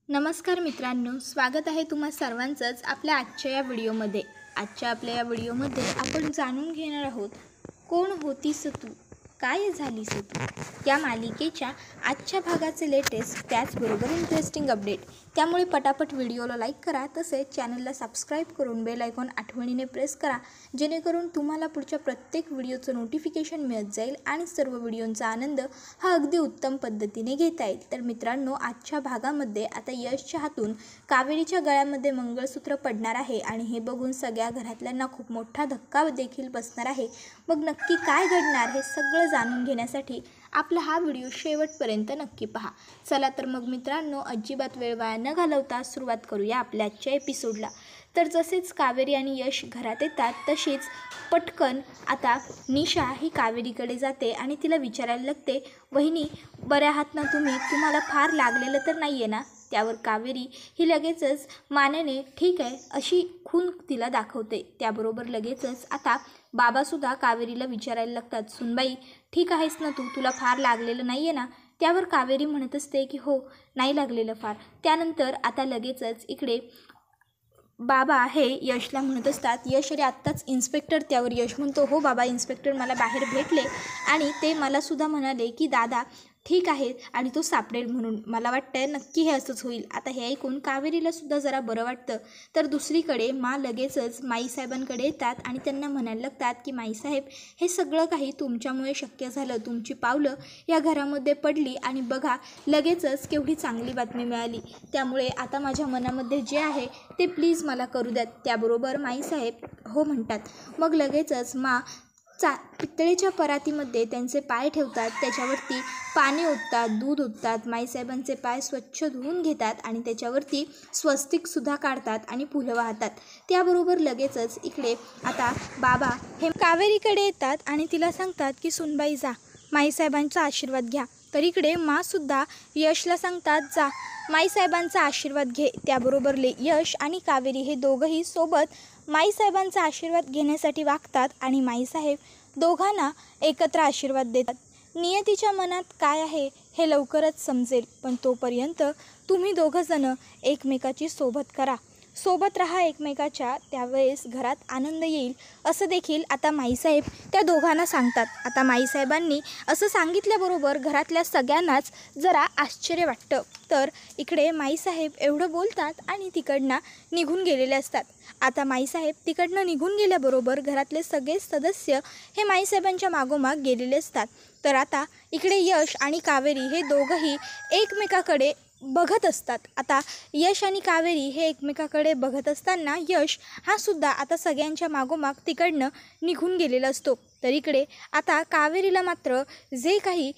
नमस्कार मित्रांनो, स्वागत आहे तुम्हा सर्वांचंच आपल्या आजच्या या व्हिडिओमध्ये। आजच्या आपल्या या व्हिडिओमध्ये आपण जाणून घेणार आहोत कोण होतीस तू, काय झालीस तू या मालिकेच्या आजच्या भागाचे लेटेस्ट त्याचबरोबर इंटरेस्टिंग अपडेट। त्यामुळे पटापट व्हिडिओला लाईक करा, तसेच चॅनलला सबस्क्राईब करून बेल आयकॉन आठवणीने प्रेस करा, जेणेकरून तुम्हाला पुढच्या प्रत्येक व्हिडिओचं नोटिफिकेशन मिळत जाईल आणि सर्व व्हिडिओंचा आनंद हा अगदी उत्तम पद्धतीने घेता येईल। तर मित्रांनो, आजच्या भागामध्ये आता यशच्या हातून कावेरीच्या गळ्यामध्ये मंगळसूत्र पडणार आहे आणि हे बघून सगळ्या घरातल्यांना खूप मोठा धक्का देखील बसणार आहे। मग नक्की काय घडणार हे सगळं जाणून घेण्यासाठी आपला हा व्हिडिओ शेवटपर्यंत नक्की पहा। चला तर मग मित्रांनो, अजिबात वेळ वाया न घालवता सुरुवात करूया आपल्या आजच्या एपिसोडला। तर जसेच कावेरी आणि यश घरात येतात तशीच पटकन आता निशा ही कावेरीकडे जाते आणि तिला विचारायला लागते, वहिनी बऱ्या आहात ना तुम्ही, तुम्हाला फार लागलेलं तर नाही आहे ना? त्यावर कावेरी ही लगेचच मानेने ठीक आहे अशी खून तिला दाखवते। त्याबरोबर लगेचच आता बाबासुद्धा कावेरीला विचारायला लागतात, सुनबाई ठीक आहेस ना तू, तुला फार लागलेलं नाही आहे ना? त्यावर कावेरी म्हणत असते की हो, नाही लागलेलं फार। त्यानंतर आता लगेचच इकडे बाबा हे यशला म्हणत असतात, यश अरे आत्ताच इन्स्पेक्टर, त्यावर यश म्हणतो हो बाबा, इन्स्पेक्टर मला बाहेर भेटले आणि ते मलासुद्धा म्हणाले की दादा ठीक आहे आणि तो सापडेल म्हणून, मला वाटतं नक्की हे असंच होईल। आता हे ऐकून कावेरीलासुद्धा जरा बरं वाटतं। तर दुसरीकडे लगेचच माईसाहेबांकडे येतात आणि त्यांना म्हणायला लागतात की माईसाहेब, हे सगळं काही तुमच्यामुळे शक्य झालं, तुमची पावलं या घरामध्ये पडली आणि बघा लगेचच केवढी चांगली बातमी मिळाली, त्यामुळे आता माझ्या मनामध्ये जे आहे ते प्लीज मला करू द्यात। त्याबरोबर माईसाहेब हो म्हणतात। मग लगेचच पितळेच्या परातीमध्ये त्यांचे पाय ठेवतात, त्याच्यावरती पाणी ओततात, दूध ओततात, माईसाहेबांचे पाय स्वच्छ धुवून घेतात आणि त्याच्यावरती स्वस्तिकसुद्धा काढतात आणि फुलं वाहतात। त्याबरोबर लगेचच इकडे आता बाबा हे कावेरीकडे येतात आणि तिला सांगतात की सुनबाई जा, माईसाहेबांचा आशीर्वाद घ्या। तर इकडे माँसुद्धा यशला सांगतात, जा माईसाहेबांचा आशीर्वाद घे। त्याबरोबर यश आणि कावेरी हे दोघंही सोबत माईसाहेबांचा आशीर्वाद घेण्यासाठी वागतात आणि माईसाहेब दोघांना एकत्र आशीर्वाद देतात। नियतीच्या मनात काय आहे हे लवकरच समजेल, पण तोपर्यंत तुम्ही दोघंजणं एकमेकाची सोबत करा, सोबत राहा एकमेकाच्या, त्यावेळेस घरात आनंद येईल असं देखील आता माईसाहेब त्या दोघांना सांगतात। आता माईसाहेबांनी असं सांगितल्याबरोबर घरातल्या सगळ्यांनाच जरा आश्चर्य वाटतं। तर इकडे माईसाहेब एवढं बोलतात आणि तिकडनं निघून गेलेले असतात। आता माईसाहेब तिकडनं निघून गेल्याबरोबर घरातले सगळे सदस्य हे माईसाहेबांच्या मागोमाग गेलेले असतात। तर आता इकडे यश आणि कावेरी हे दोघंही एकमेकाकडे बघत असतात। आता यश आणि कावेरी हे एकमेकाकडे बघत असताना यश हा सुद्धा आता सगळ्यांच्या मागोमाग तिकडनं निघून गेलेला असतो। तर इकडे आता कावेरीला मात्र जे काही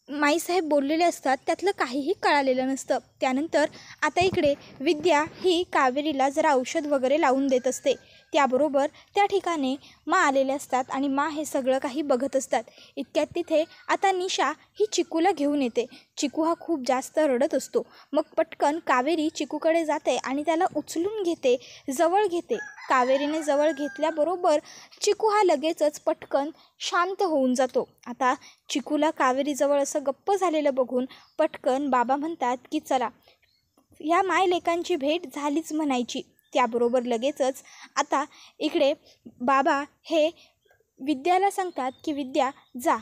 माईसाहेब बोललेले असतात त्यातलं काहीही कळालेलं नसतं। त्यानंतर आता इकडे विद्या ही कावेरीला जरा औषध वगैरे लावून देत असते। त्याबरोबर त्या ठिकाणी आलेले असतात आणि हे सगळं काही बघत असतात। इतक्यात तिथे आता निशा ही चिकूला घेऊन येते। चिकू हा खूप जास्त रडत असतो। मग पटकन कावेरी चिकूकडे जाते आणि त्याला उचलून घेते, जवळ घेते। कावेरीने जवळ घेतल्याबरोबर चिकू हा लगेचच पटकन शांत होऊन जातो। आता चिकूला कावेरीजवळ असं गप्प झालेलं बघून पटकन बाबा म्हणतात की चला, या मायलेकांची भेट झालीच म्हणायची। त्याबरोबर लगेचच आता इकडे बाबा हे विद्याला सांगतात की विद्या जा,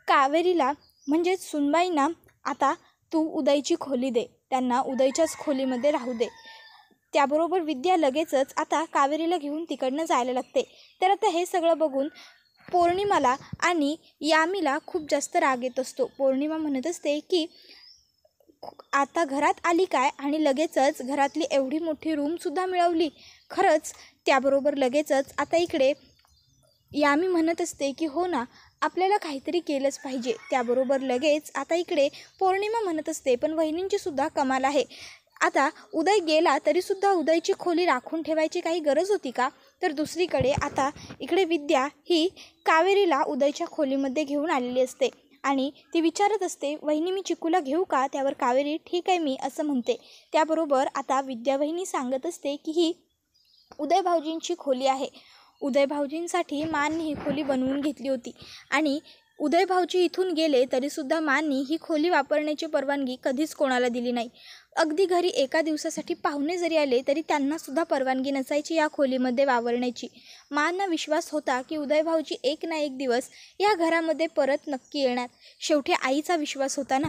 कावेरीला म्हणजेच सुनबाईंना आता तू उदयची खोली दे, त्यांना उदयच्याच खोलीमध्ये राहू दे। त्याबरोबर विद्या लगेचच आता कावेरीला घेऊन तिकडनं जायला लागते। तर आता हे सगळं बघून पौर्णिमाला आणि यामीला खूप जास्त राग येत असतो। पौर्णिमा म्हणत असते की आता घरात आली काय आणि लगेचच घरातली एवढी मोठी रूमसुद्धा मिळवली खरंच। त्याबरोबर लगेचच आता इकडे यामी म्हणत असते की हो ना, आपल्याला काहीतरी केलंच पाहिजे। त्याबरोबर लगेच आता इकडे पौर्णिमा म्हणत असते, पण वहिनींची सुद्धा कमाल आहे, आता उदय गेला तरीसुद्धा उदयची खोली राखून ठेवायची काही गरज होती का? तर दुसरीकडे आता इकडे विद्या ही कावेरीला उदयच्या खोलीमध्ये घेऊन आलेली असते आणि ती विचारत असते, वहिनी मी चिकूला घेऊ का? त्यावर कावेरी ठीक आहे मी असं म्हणते। त्याबरोबर आता विद्या वहिनी सांगत असते की ही उदय भाऊजींची खोली आहे, उदय भाऊजींसाठी माननी ही खोली बनवून घेतली होती आणि उदय भाऊजी इथून गेले तरीसुद्धा मांनी ही खोली वापरण्याची परवानगी कधीच कोणाला दिली नाही. अगदी घरी एका दिवसासाठी पाहुणे जरी आले तरी त्यांनासुद्धा परवानगी नसायची या खोलीमध्ये वावरण्याची. मांना विश्वास होता की उदय भाऊजी एक ना एक दिवस या घरामध्ये परत नक्की येणार. शेवटी आईचा विश्वास होता ना.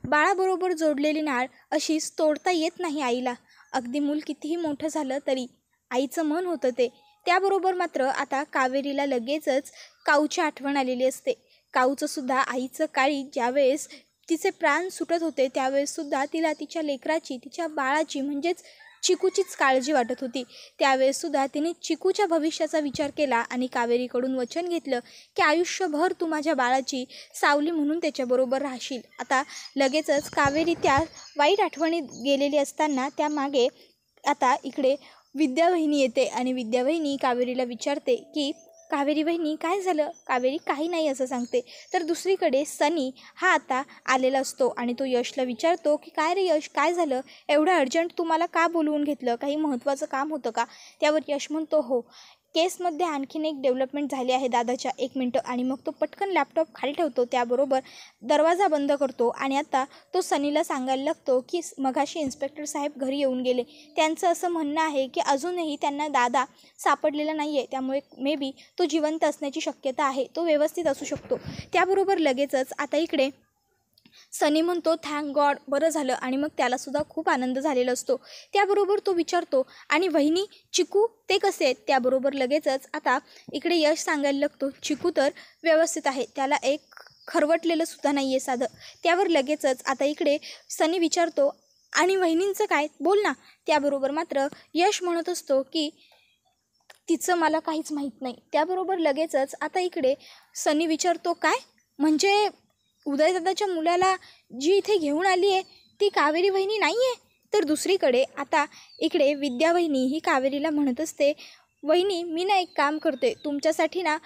बाळाबरोबर जोडलेली नाळ अशीच तोडता येत नाही आईला. अगदी मूल कितीही मोठं झालं तरी आईचं मन होतं ते. त्याबरोबर मात्र आता कावेरीला लगेचच काऊची आठवण आलेली असते. काऊचं सुद्धा आईचं काळी ज्यावेळेस तिचे प्राण सुटत होते त्यावेळेससुद्धा तिला तिच्या लेकराची, तिच्या बाळाची म्हणजेच चिकूचीच काळजी वाटत होती. त्यावेळेससुद्धा तिने चिकूच्या भविष्याचा विचार केला आणि कावेरीकडून वचन घेतलं की आयुष्यभर तू माझ्या बाळाची सावली म्हणून त्याच्याबरोबर राहशील. आता लगेचच कावेरी त्या वाईट आठवणीत गेलेली असताना त्यामागे आता इकडे विद्यावहिनी येते आणि विद्यावहिनी कावेरीला विचारते की कावेरी बहिणी काय झालं? कावेरी काही नाही असं सांगते. तर दुसरीकडे सनी हा आता आलेला असतो आणि तो यशला विचारतो की काय रे यश, काय झालं? एवढं अर्जंट तू मला का बोलवून घेतलं? काही महत्त्वाचं काम होतं का? त्यावर यश म्हणतो हो, केसमध्ये आणखीन एक डेव्हलपमेंट झाली आहे दादाच्या, 1 मिनटं. आणि मग तो पटकन लॅपटॉप खाली ठेवतो, त्याबरोबर दरवाजा बंद करतो आणि आता तो सनीला सांगायला लागतो की मगाशी इन्स्पेक्टर साहेब घरी येऊन गेले. त्यांचं असं म्हणणं आहे की अजूनही त्यांना दादा सापडलेला नाही आहे, त्यामुळे मे बी तो जिवंत असण्याची शक्यता आहे, तो व्यवस्थित असू शकतो. त्याबरोबर लगेचच आता इकडे सनी म्हणतो थँक गॉड, बरं झालं. आणि मग त्यालासुद्धा खूप आनंद झालेला असतो. त्याबरोबर तो विचारतो आणि वहिनी चिकू ते कसे आहेत? त्याबरोबर लगेचच आता इकडे यश सांगायला लागतो चिकू तर व्यवस्थित आहे, त्याला एक खरवटलेलं सुद्धा नाही आहे साधं. त्यावर लगेचच आता इकडे सनी विचारतो आणि वहिनींचं काय, बोल ना. त्याबरोबर मात्र यश म्हणत असतो की तिचं मला काहीच माहीत नाही. त्याबरोबर लगेचच आता इकडे सनी विचारतो काय म्हणजे उदयदादाच्या मुलाला जी इथे घेऊन आली आहे ती कावेरी वहिनी नाही आहे? तर दुसरीकडे आता इकडे विद्यावहिनी ही कावेरीला म्हणत असते वहिनी मी ना एक काम करते, तुमच्यासाठी ना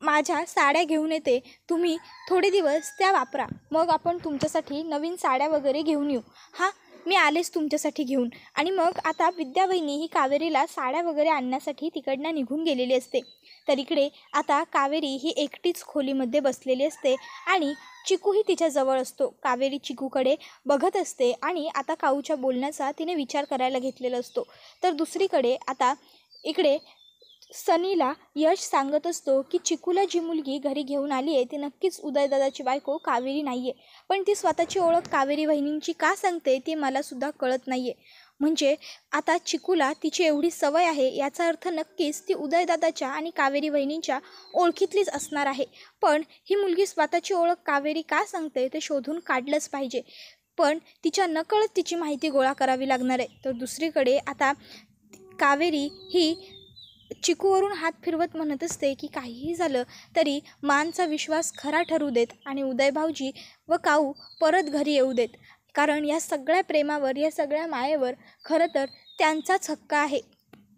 माझ्या साड्या घेऊन येते, तुम्ही थोडे दिवस त्या वापरा, मग आपण तुमच्यासाठी नवीन साड्या वगैरे घेऊन येऊ. हां, मी आलेच तुमच्यासाठी घेऊन. आणि मग आता विद्यावहिनी ही कावेरीला साड्या वगैरे आणण्यासाठी तिकडनं निघून गेलेली असते. तर इकडे आता कावेरी ही एकटीच खोलीमध्ये बसलेली असते आणि चिकूही तिच्याजवळ असतो. कावेरी चिकूकडे बघत असते आणि आता काऊच्या बोलण्याचा तिने विचार करायला घेतलेला असतो. तर दुसरीकडे आता इकडे सनीला यश सांगत असतो की चिकूला जी मुलगी घरी घेऊन आली आहे ती नक्कीच उदयदादाची बायको कावेरी नाही आहे, पण ती स्वतःची ओळख कावेरी वहिनींची का सांगते ते मलासुद्धा कळत नाही आहे. म्हणजे आता चिकूला तिची एवढी सवय आहे याचा अर्थ नक्कीच ती उदयदादाच्या आणि कावेरी वहिनींच्या ओळखीतलीच असणार आहे. पण ही मुलगी स्वतःची ओळख कावेरी का सांगते ते शोधून काढलंच पाहिजे, पण तिच्या नकळत तिची माहिती गोळा करावी लागणार आहे. तर दुसरीकडे आता कावेरी ही चिकूवरून हात फिरवत म्हणत असते की काहीही झालं तरी मानचा विश्वास खरा ठरू देत आणि उदय भाऊजी व काऊ परत घरी येऊ देत, कारण या सगळ्या प्रेमावर, या सगळ्या मायेवर खरं तर त्यांचाच हक्क आहे.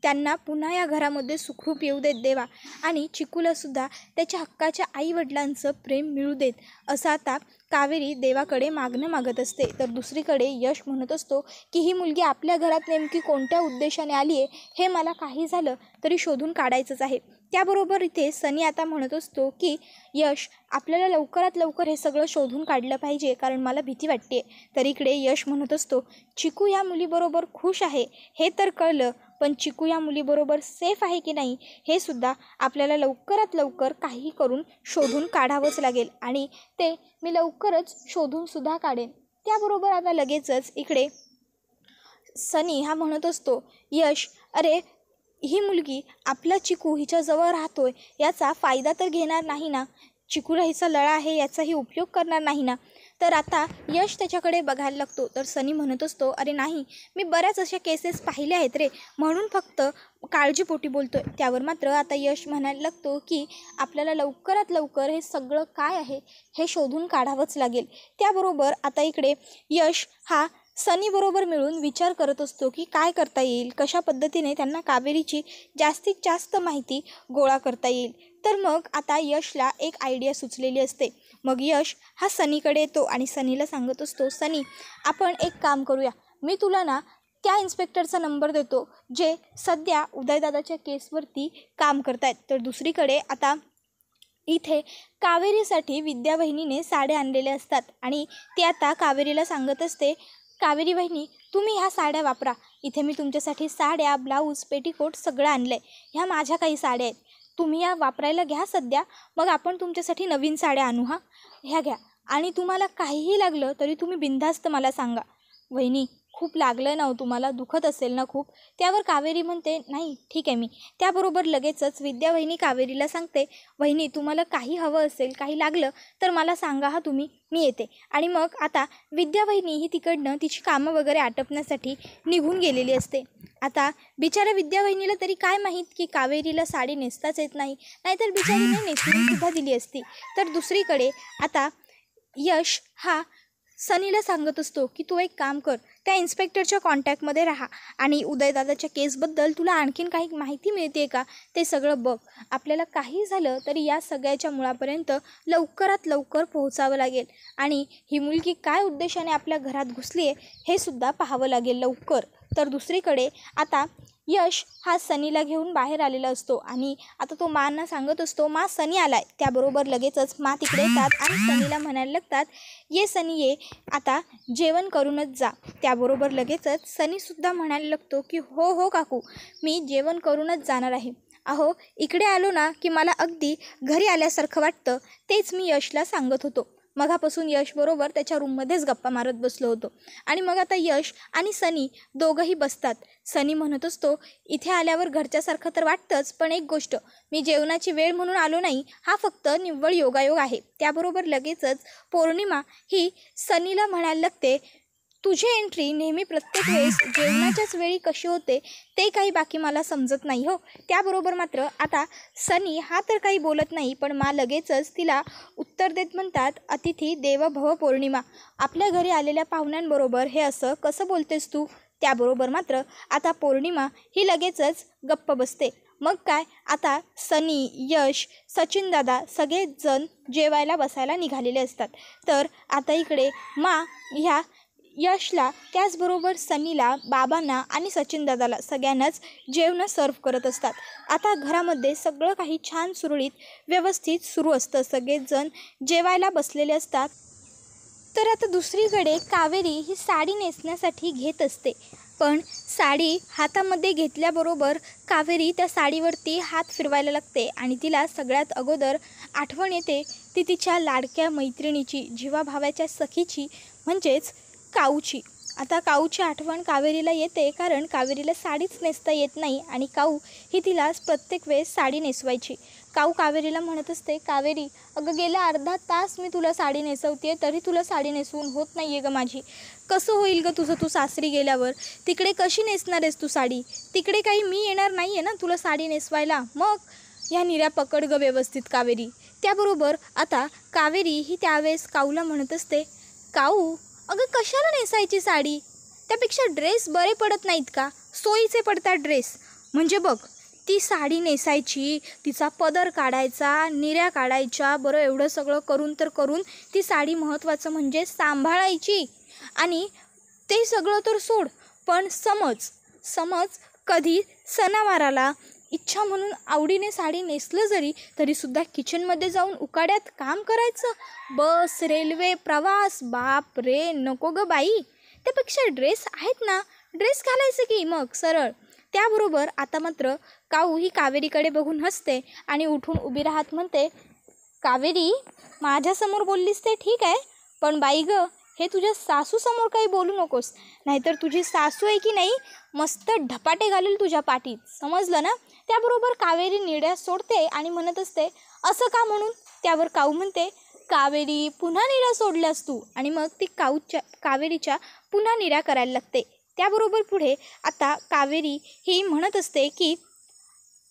त्यांना पुन्हा या घरामध्ये सुखरूप येऊ देत देवा आणि चिकूलासुद्धा त्याच्या हक्काच्या आईवडिलांचं प्रेम मिळू देत, असं आता कावेरी देवाकडे मागणं मागत असते. तर दुसरीकडे यश म्हणत असतो की ही मुलगी आपल्या घरात नेमकी कोणत्या उद्देशाने आली आहे हे मला काही झालं तरी शोधून काढायचंच आहे. त्याबरोबर इथे सनी आता म्हणत असतो की यश आपल्याला लवकरात लवकर हे सगळं शोधून काढलं पाहिजे, कारण मला भीती वाटते. तर इकडे यश म्हणत असतो चिकू या मुलीबरोबर खुश आहे हे तर कळलं, पण चिकू या मुलीबरोबर सेफ आहे की नाही हे सुद्धा आपल्याला लवकरात लवकर काही करून शोधून काढावंच लागेल आणि ते मी लवकरच शोधूनसुद्धा काढेन. त्याबरोबर आता लगेचच इकडे सनी हा म्हणत असतो यश अरे ही मुलगी आपला चिकू हिच्याजवळ राहतोय याचा फायदा तर घेणार नाही ना, चिकूला हिचा लळा आहे याचाही उपयोग करणार नाही ना. तर आता यश त्याच्याकडे बघायला लागतो. तर सनी म्हणत असतो अरे नाही, मी बऱ्याच अशा केसेस पाहिल्या आहेत रे, म्हणून फक्त काळजीपोटी बोलतोय. त्यावर मात्र आता यश म्हणायला लागतो की आपल्याला लवकरात लवकर हे सगळं काय आहे हे शोधून काढावंच लागेल. त्याबरोबर आता इकडे यश हा सनीबरोबर मिळून विचार करत असतो की काय करता येईल, कशा पद्धतीने त्यांना कावेरीची जास्तीत जास्त माहिती गोळा करता येईल. तर मग आता यशला एक आयडिया सुचलेली असते. मग यश हा सनीकडे येतो आणि सनीला सांगत असतो सनी आपण एक काम करूया, मी तुला ना त्या इन्स्पेक्टरचा नंबर देतो जे सध्या उदयदादाच्या केसवरती काम करतायत. तर दुसरीकडे आता इथे कावेरीसाठी विद्या वहिनीने साड्या आणलेल्या असतात आणि ती आता कावेरीला सांगत असते, कावेरी वहिनी तुम्ही ह्या साड्या वापरा. इथे मी तुमच्यासाठी साड्या, ब्लाऊज, पेटीकोट सगळं आणलं आहे. ह्या माझ्या काही साड्या आहेत, तुम्ही या वापरायला घ्या सध्या, मग आपण तुमच्यासाठी नवीन साड्या आणू. ह्या घ्या आणि तुम्हाला काहीही लागलं तरी तुम्ही बिनधास्त मला सांगा. वहिनी खूप लागलं ना हो तुम्हाला, दुखत असेल ना खूप. त्यावर कावेरी म्हणते, नाही ठीक आहे मी. त्याबरोबर लगेचच विद्या वहिनी कावेरीला सांगते, वहिनी तुम्हाला काही हवं असेल, काही लागलं तर मला सांगा तुम्ही, मी येते. आणि मग आता विद्या वहिनी ही तिकडनं तिची कामं वगैरे आटपण्यासाठी निघून गेलेली असते. आता बिचारा विद्या वहिनीला तरी काय माहीत की कावेरीला साडी नेसताच येत नाही, नाहीतर बिचारीने नेसूनसुद्धा दिली असती. तर दुसरीकडे आता यश हा सनीला सांगत असतो की तू एक काम कर, त्या इन्स्पेक्टरच्या कॉन्टॅक्टमध्ये राहा आणि उदयदादाच्या केसबद्दल तुला आणखीन काही माहिती मिळते का ते सगळं बघ. आपल्याला काही झालं तरी या सगळ्याच्या मुळापर्यंत लवकरात लवकर पोहोचावं लागेल आणि ही मुलगी काय उद्देशाने आपल्या घरात घुसली आहे हे सुद्धा पाहावं लागेल लवकर. तर दुसरीकडे आता यश हा सनीला घेऊन बाहेर आलेला असतो आणि आता तो मांना सांगत असतो, मा सनी आलाय. त्याबरोबर लगेचच मा तिकडे येतात आणि सनीला म्हणायला लागतात, ये सनी ये, आता जेवण करूनच जा. त्याबरोबर लगेचच सनीसुद्धा म्हणायला लागतो की हो हो काकू, मी जेवण करूनच जाणार आहे. अहो इकडे आलो ना की मला अगदी घरी आल्यासारखं वाटतं. तेच मी यशला सांगत होतो. मगापासून यशबरोबर त्याच्या रूममध्येच गप्पा मारत बसलो होतो. आणि मग आता यश आणि सनी दोघंही बसतात. सनी म्हणत असतो, इथे आल्यावर घरच्यासारखं तर वाटतंच, पण एक गोष्ट, मी जेवणाची वेळ म्हणून आलो नाही, हा फक्त निव्वळ योगायोग आहे. त्याबरोबर लगेचच पौर्णिमा ही सनीला म्हणायला लागते, तुझी एंट्री नेहमी प्रत्येक वेळेस जेवणाच्याच वेळी कशी होते ते काही बाकी मला समजत नाही हो. त्याबरोबर मात्र आता सनी हा तर काही बोलत नाही, पण मा लगेचच तिला उत्तर देत म्हणतात, अतिथी देवो भव पौर्णिमा, आपल्या घरी आलेल्या पाहुण्यांबरोबर हे असं कसं बोलतेस तू. त्याबरोबर मात्र आता पौर्णिमा ही लगेचच गप्प बसते. मग काय आता सनी, यश, सचिनदादा सगळेजण जेवायला बसायला निघालेले असतात. तर आता इकडे मा ह्या यशला त्याचबरोबर सनीला, बाबांना आणि सचिनदादाला सगळ्यांनाच जेवणं सर्व करत असतात. आता घरामध्ये सगळं काही छान सुरळीत व्यवस्थित सुरू असतं, सगळेजण जेवायला बसलेले असतात. तर आता दुसरीकडे कावेरी ही साडी नेसण्यासाठी घेत असते, पण साडी हातामध्ये घेतल्याबरोबर कावेरी त्या साडीवरती हात फिरवायला लागते आणि तिला सगळ्यात अगोदर आठवण येते ती तिच्या लाडक्या मैत्रिणीची, जीवाभावाच्या सखीची, म्हणजेच काऊची. आता काऊची आठवण कावेरीला येते, कारण कावेरीला साडीच नेसता येत नाही आणि काऊ ही तिला प्रत्येक वेळेस साडी नेसवायची. काऊ कावेरीला म्हणत असते, कावेरी अगं गेला अर्धा तास मी तुला साडी नेसवते, तरी तुला साडी नेसवून होत नाही आहे गं माझी. कसं होईल गं तुझं, तू सासरी गेल्यावर तिकडे कशी नेसणार आहेस तू साडी, तिकडे काही मी येणार नाही आहे ना तुला साडी नेसवायला, मग ह्या निऱ्या पकड गं व्यवस्थित कावेरी. त्याबरोबर आता कावेरी ही त्यावेळेस काऊला म्हणत असते, काऊ अगं कशाला नेसायची साडी, त्यापेक्षा ड्रेस बरे पडत नाहीत का, सोयीचे पडतात ड्रेस. म्हणजे बघ ती साडी नेसायची, तिचा पदर काढायचा, निऱ्या काढायच्या, बरं एवढं सगळं करून तर करून ती साडी महत्त्वाचं म्हणजे सांभाळायची. आणि ते सगळं तर सोड, पण समज कधी सणावाराला इच्छा म्हणून आवडीने साडी नेसलं जरी तरीसुद्धा किचनमध्ये जाऊन उकाड्यात काम करायचं, बस, रेल्वे, प्रवास, बाप रे नको गं बाई. त्यापेक्षा ड्रेस आहेत ना, ड्रेस घालायचं की मग सरळ. त्याबरोबर आता मात्र काऊ ही कावेरीकडे बघून हसते आणि उठून उभी राहत म्हणते, कावेरी माझ्यासमोर बोललीस ते ठीक आहे, पण बाई गं हे तुझ्या सासूसमोर काही बोलू नकोस, नाहीतर तुझी सासू आहे की नाही मस्त ढपाटे घालेल तुझ्या पाठीत, समजलं ना. त्याबरोबर कावेरी निड्या सोडते आणि म्हणत असते, असं का म्हणून. त्यावर काऊ म्हणते, कावेरी पुन्हा निऱ्या सोडल्यास तू, आणि मग ती कावेरीच्या पुन्हा निऱ्या करायला लागते. त्याबरोबर पुढे आता कावेरी ही म्हणत असते की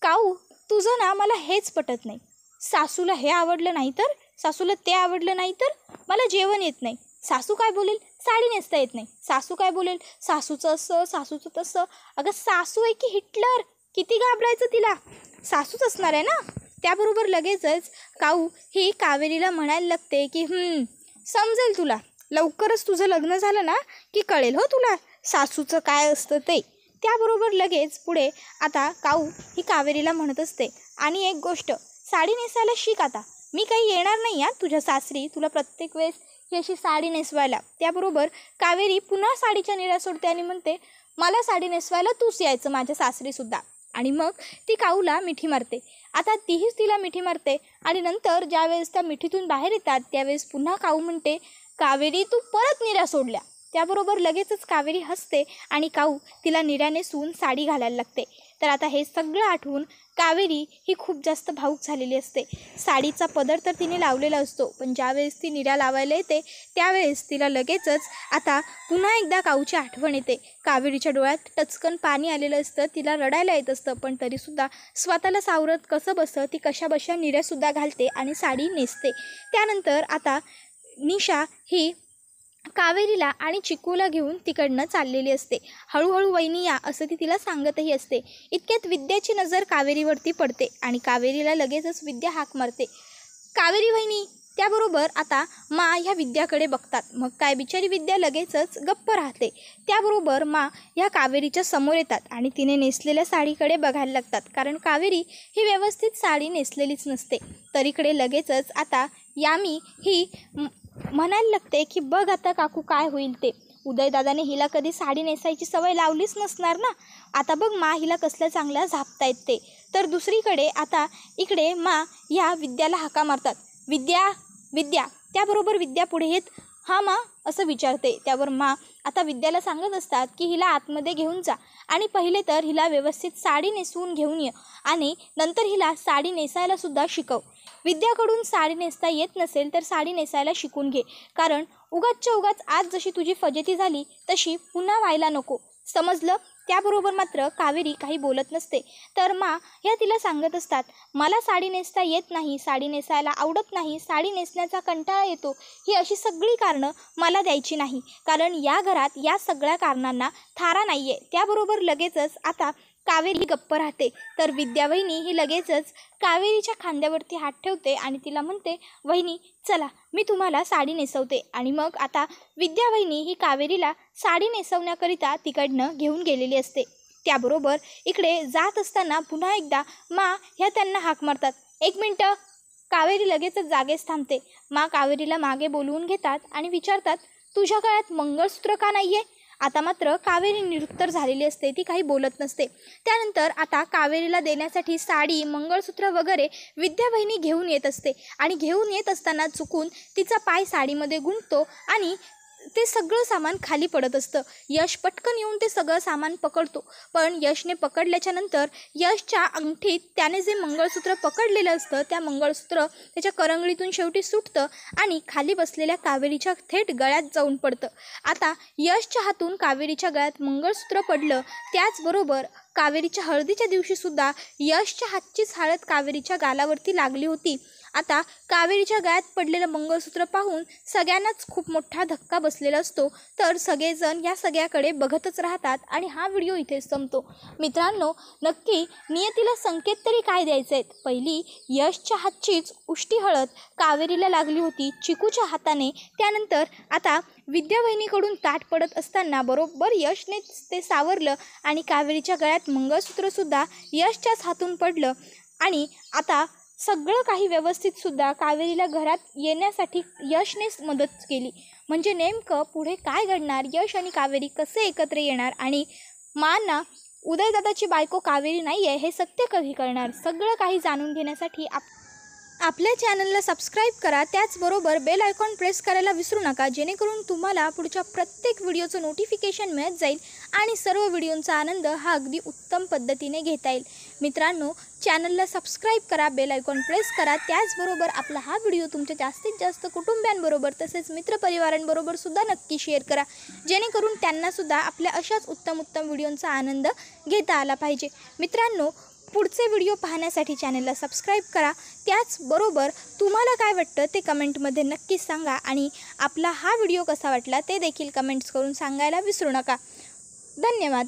काऊ तुझं ना मला हेच पटत नाही, सासूला हे आवडलं नाही तर, सासूला ते आवडलं नाही तर, मला जेवण येत नाही, सासू काय बोलेल साडी नेसता येत नाही, सासू काय बोलेल सासूचं असं सासूचं तसं. अगं सासू आहे की हिटलर, किती घाबरायचं तिला, सासूच असणार आहे ना. त्याबरोबर लगेचच काऊ ही कावेरीला म्हणायला लागते की समजेल तुला, लवकरच तुझं लग्न झालं ना की कळेल हो तुला सासूचं काय असतं ते. त्याबरोबर लगेच पुढे आता काऊ ही कावेरीला म्हणत असते, आणि एक गोष्ट, साडी नेसायला शिक आता, मी काही येणार नाही या तुझ्या सासरी तुला प्रत्येक वेळेस ही अशी साडी नेसवायला. त्याबरोबर कावेरी पुन्हा साडीच्या निऱ्या सोडते आणि म्हणते, मला साडी नेसवायला तूच यायचं माझ्या सासरीसुद्धा. आणि मग ती काऊला मिठी मारते. आता तीहीच तिला मिठी मारते आणि नंतर ज्यावेळेस त्या मिठीतून बाहेर येतात त्यावेळेस पुन्हा काऊ म्हणते, कावेरी तू परत निऱ्या सोडल्या. त्याबरोबर लगेचच कावेरी हसते आणि काऊ तिला निऱ्या नेसून साडी घालायला लागते. तर आता हे सगळं आठवून कावेरी ही खूप जास्त भावूक झालेली असते. साडीचा पदर तर तिने लावलेला असतो, पण ज्यावेळेस ती निऱ्या लावायला येते त्यावेळेस तिला लगेचच आता पुन्हा एकदा काऊची आठवण येते. कावेरीच्या डोळ्यात टचकन पाणी आलेलं असतं, तिला रडायला येत असतं, पण तरीसुद्धा स्वतःला सावरत कसं बसं ती कशाबशा निऱ्यासुद्धा घालते आणि साडी नेसते. त्यानंतर आता निशा ही कावेरीला आणि चिकूला घेऊन तिकडनं चाललेली असते. हळूहळू वहिनी या असं ती तिला सांगतही असते. इतक्यात विद्याची नजर कावेरीवरती पडते आणि कावेरीला लगेचच विद्या हाक मारते, कावेरी वहिनी. त्याबरोबर आता मा ह्या विद्याकडे बघतात. मग काय बिचारी विद्या लगेचच गप्प राहते. त्याबरोबर मा ह्या कावेरीच्या समोर येतात आणि तिने नेसलेल्या साडीकडे बघायला लागतात, कारण कावेरी ही व्यवस्थित साडी नेसलेलीच नसते. तर इकडे लगेचच आता यामी ही म्हणायला लागते की बघ आता काकू काय होईल ते. उदयदादाने हिला कधी साडी नेसायची सवय लावलीच नसणार ना, आता बघ मा हिला कसल्या चांगल्या झापता येते. तर दुसरीकडे आता इकडे मा या विद्याला हाका मारतात, विद्या विद्या. त्याबरोबर विद्या पुढे येत हां मा असं विचारते. त्यावर मा आता विद्याला सांगत असतात की हिला आतमध्ये घेऊन जा आणि पहिले तर हिला व्यवस्थित साडी नेसवून घेऊन ये आणि नंतर हिला साडी नेसायलासुद्धा शिकव. विद्याकडून साडी नेसता येत नसेल तर साडी नेसायला शिकून घे, कारण उगाचच्या उगाच आज जशी तुझी फजिती झाली तशी पुन्हा व्हायला नको, समजलं. त्याबरोबर मात्र कावेरी काही बोलत नसते. तर मा ह्या तिला सांगत असतात, मला साडी नेसता येत नाही, साडी नेसायला आवडत नाही, साडी नेसण्याचा कंटाळा येतो, ही अशी सगळी कारणं मला द्यायची नाही, कारण या घरात या सगळ्या कारणांना थारा नाही आहे. त्याबरोबर लगेचच आता कावेरी गप्प राहते. तर विद्या वहिनी ही लगेचच कावेरीच्या खांद्यावरती हात ठेवते आणि तिला म्हणते, वहिनी चला मी तुम्हाला साडी नेसवते. आणि मग आता विद्या वहिनी ही कावेरीला साडी नेसवण्याकरिता तिकडनं घेऊन गेलेली असते. त्याबरोबर इकडे जात असताना पुन्हा एकदा मा ह्या त्यांना हाक मारतात, एक मिनटं. कावेरी लगेचच जागेच थांबते. मा कावेरीला मागे बोलवून घेतात आणि विचारतात, तुझ्या गळ्यात मंगळसूत्र का नाही आहे. आता मात्र कावेरी निरुत्तर झालेली असते, ती काही बोलत नसते. त्यानंतर आता कावेरीला देण्यासाठी साडी मंगळसूत्र वगैरे विद्यावहिनी घेऊन येत असते आणि घेऊन येत असताना चुकून तिचा पाय साडीमध्ये गुंततो आणि ते सगळं सामान खाली पडत असतं. यश पटकन येऊन ते सगळं सामान पकडतो, पण यशने पकडल्याच्या नंतर यशच्या अंगठीत त्याने जे मंगळसूत्र पकडलेलं असतं त्या मंगळसूत्र त्याच्या करंगळीतून शेवटी सुटतं आणि खाली बसलेल्या कावेरीच्या थेट गळ्यात जाऊन पडतं. आता यशच्या हातून कावेरीच्या गळ्यात मंगळसूत्र पडलं. त्याचबरोबर कावेरीच्या हळदीच्या दिवशीसुद्धा यशच्या हातचीच हळद कावेरीच्या गालावरती लागली होती. आता कावेरीच्या गळ्यात पडलेलं मंगळसूत्र पाहून सगळ्यांनाच खूप मोठा धक्का बसलेला असतो. तर सगळेजण या सगळ्याकडे बघतच राहतात आणि हा व्हिडिओ इथेच संपतो. मित्रांनो, नक्की नियतीला संकेत तरी काय द्यायचे आहेत. पहिली यशच्या हातचीच उष्टी हळद कावेरीला लागली होती चिकूच्या हाताने. त्यानंतर आता विद्यावहिनीकडून ताट पडत असताना बरोबर यशने ते सावरलं आणि कावेरीच्या गळ्यात मंगळसूत्रसुद्धा यशच्याच हातून पडलं. आणि आता सगळं काही व्यवस्थितसुद्धा कावेरीला घरात येण्यासाठी यशनेच मदत केली. म्हणजे नेमकं पुढे काय घडणार, यश आणि कावेरी कसे एकत्र येणार आणि माना उदयदादाची बायको कावेरी नाही आहे हे सत्य कधी कळणार, सगळं काही जाणून घेण्यासाठी आपल्या चॅनलला सबस्क्राईब करा. त्याचबरोबर बेल आयकॉन प्रेस करायला विसरू नका, जेणेकरून तुम्हाला पुढच्या प्रत्येक व्हिडिओचं नोटिफिकेशन मिळत जाईल आणि सर्व व्हिडिओंचा आनंद हा अगदी उत्तम पद्धतीने घेता येईल. मित्रांनो, चॅनलला सबस्क्राईब करा, बेल आयकॉन प्रेस करा. त्याचबरोबर आपला हा व्हिडिओ तुमच्या जास्तीत जास्त कुटुंबियांबरोबर तसेच मित्रपरिवारांबरोबर सुद्धा नक्की शेअर करा, जेणेकरून त्यांनासुद्धा आपल्या अशाच उत्तम व्हिडिओंचा आनंद घेता आला पाहिजे. मित्रांनो, पुढचे व्हिडिओ पाहण्यासाठी चॅनलला सबस्क्राईब करा. त्याचबरोबर तुम्हाला काय वाटतं ते कमेंटमध्ये नक्कीच सांगा आणि आपला हा व्हिडिओ कसा वाटला ते देखील कमेंट्स करून सांगायला विसरू नका. धन्यवाद.